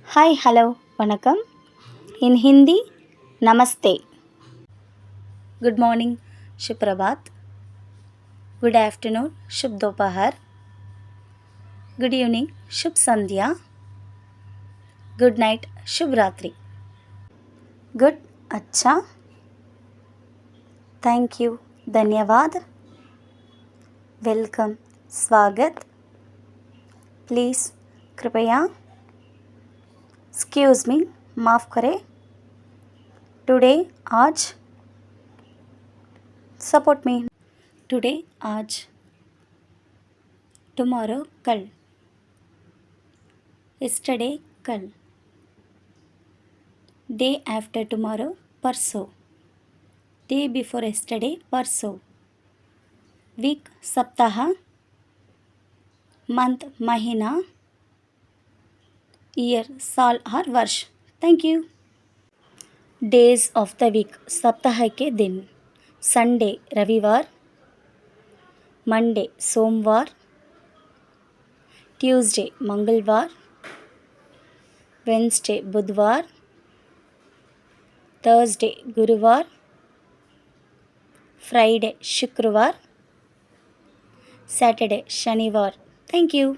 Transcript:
hi hello vanakkam in Hindi namaste good morning शुभ प्रभात good afternoon शुभ दोपहर गुड इवनिंग शुभ संध्या गुड नाइट शुभ रात्रि गुड अच्छा थैंक यू धन्यवाद वेलकम स्वागत प्लीज़ कृपया एक्सक्यूज़ मी माफ़ करें टुडे आज सपोर्ट मी टुडे आज टुमारो कल यस्टरडे कल डे आफ्टर टुमारो परसों डे बिफोर यस्टरडे परसों वीक सप्ताह मंथ महीना ईयर साल और वर्ष thank you days of the week सप्ताह के दिन संडे रविवार मंडे सोमवार ट्यूसडे मंगलवार वेडनेसडे बुधवार थर्सडे गुरुवार फ्राइडे शुक्रवार सैटरडे शनिवार थैंक यू